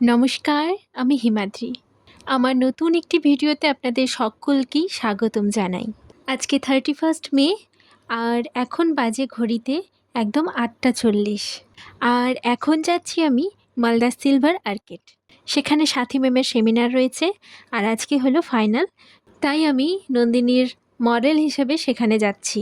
নমস্কার, আমি হিমাদ্রি। আমার নতুন একটি ভিডিওতে আপনাদের সকলকেই স্বাগতম জানাই। আজকে 31st মে আর এখন বাজে ঘড়িতে একদম 8:40 আর এখন যাচ্ছি আমি মালদা সিলভার আর্কেড। সেখানে সাথী ম্যামের সেমিনার রয়েছে আর আজকে হলো ফাইনাল, তাই আমি নন্দিনীর মডেল হিসেবে সেখানে যাচ্ছি।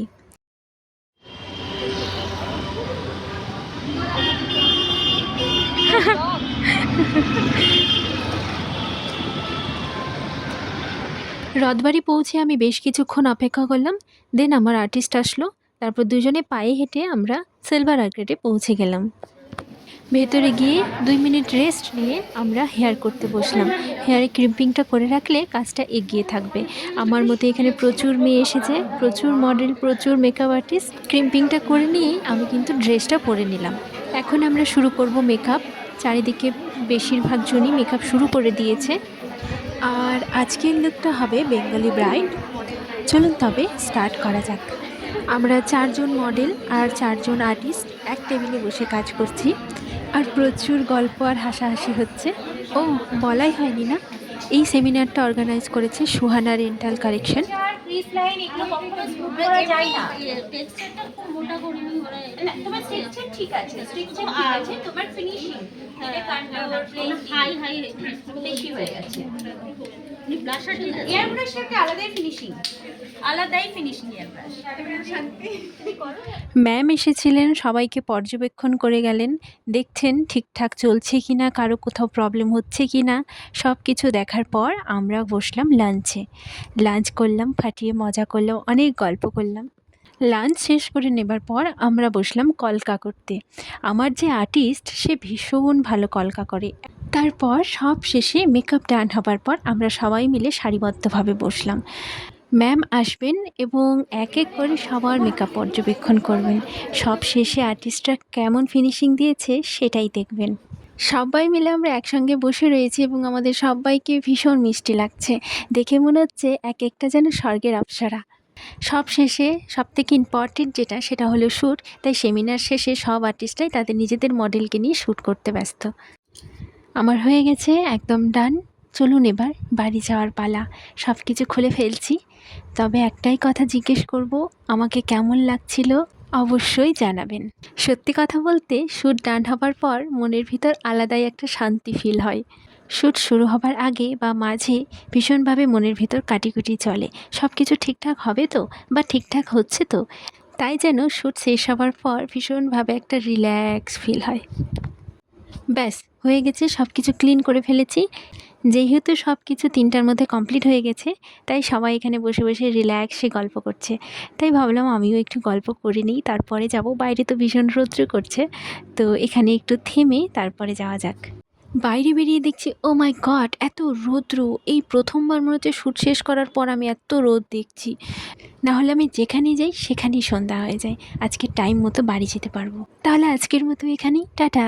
রথবাড়ি পৌঁছে আমি বেশ কিছুক্ষণ অপেক্ষা করলাম, দেন আমার আর্টিস্ট আসলো। তারপর দুজনে পায়ে হেঁটে আমরা সিলভার আর্কেডে পৌঁছে গেলাম। ভেতরে গিয়ে 2 মিনিট রেস্ট নিয়ে আমরা হেয়ার করতে বসলাম। হেয়ারে ক্রিম্পিংটা করে রাখলে কাজটা এগিয়ে থাকবে। আমার মতো এখানে প্রচুর মেয়ে এসেছে, প্রচুর মডেল, প্রচুর মেকআপ আর্টিস্ট। ক্রিম্পিংটা করে নিয়েই আমি কিন্তু ড্রেসটা পরে নিলাম। এখন আমরা শুরু করব মেকআপ। চারিদিকে বেশিরভাগ জনই মেকআপ শুরু করে দিয়েছে। আর আজকের লুকটা হবে বেঙ্গলি ব্রাইড। চলুন তবে স্টার্ট করা যাক। আমরা 4 জন মডেল আর 4 জন আর্টিস্ট এক টেবিলে বসে কাজ করছি, আর প্রচুর গল্প আর হাসাহাসি হচ্ছে। ও বলাই হয়নি না, এই সেমিনারটা অর্গানাইজ করেছে সুহানা রেন্টাল কালেকশন। ম্যাম এসেছিলেন, সবাইকে পর্যবেক্ষণ করে গেলেন, দেখছেন ঠিকঠাক চলছে কিনা, কারো কোথাও প্রবলেম হচ্ছে কিনা। সব কিছু দেখার পর আমরা বসলাম লাঞ্চে। লাঞ্চ করলাম, ফাটিয়ে মজা করলাম, অনেক গল্প করলাম। লাঞ্চ শেষ করে নেবার পর আমরা বসলাম কলকা করতে। আমার যে আর্টিস্ট সে ভীষণ ভালো কলকা করে। তারপর সব শেষে মেকআপ ডান হবার পর আমরা সবাই মিলে সারিবদ্ধভাবে বসলাম। ম্যাম আসবেন এবং এক এক করে সবার মেকআপ পর্যবেক্ষণ করবেন। সব শেষে আর্টিস্টরা কেমন ফিনিশিং দিয়েছে সেটাই দেখবেন। সবাই মিলে আমরা একসঙ্গে বসে রয়েছি এবং আমাদের সবাইকে ভীষণ মিষ্টি লাগছে। দেখে মনে হচ্ছে এক একটা যেন স্বর্গের অপ্সরা। সব শেষে সবথেকে ইম্পর্টেন্ট যেটা, সেটা হলো শ্যুট। তাই সেমিনার শেষে সব আর্টিস্টরাই তাদের নিজেদের মডেলকে নিয়ে শ্যুট করতে ব্যস্ত। আমার হয়ে গেছে একদম ডান। চলুন এবার বাড়ি যাওয়ার পালা। সব কিছু খুলে ফেলছি, তবে একটাই কথা জিজ্ঞেস করব, আমাকে কেমন লাগছিল অবশ্যই জানাবেন। সত্যি কথা বলতে শ্যুট ডান হবার পর মনের ভিতর আলাদাই একটা শান্তি ফিল হয়। শ্যুট শুরু হবার আগে বা মাঝে ভীষণভাবে মনের ভিতর কাটিকুটি চলে, সব কিছু ঠিকঠাক হবে তো, বা ঠিকঠাক হচ্ছে তো। তাই যেন শ্যুট শেষ হবার পর ভীষণভাবে একটা রিল্যাক্স ফিল হয়। ব্যাস হয়ে গেছে, সব কিছু ক্লিন করে ফেলেছি। যেহেতু সব কিছু 3টার মধ্যে কমপ্লিট হয়ে গেছে, তাই সবাই এখানে বসে বসে রিল্যাক্সে গল্প করছে। তাই ভাবলাম আমিও একটু গল্প করে নিই, তারপরে যাব। বাইরে তো ভীষণ রৌদ্র করছে, তো এখানে একটু থেমে তারপরে যাওয়া যাক। বাইরে বেরিয়ে দেখছি, ও মাই গড, এত রৌদ্র! এই প্রথমবার মনে হচ্ছে শ্যুট শেষ করার পর আমি এত রোদ দেখছি। নাহলে আমি যেখানেই যাই সেখানেই সন্ধ্যা হয়ে যায়। আজকে টাইম মতো বাড়ি যেতে পারবো। তাহলে আজকের মতো এখানেই টাটা।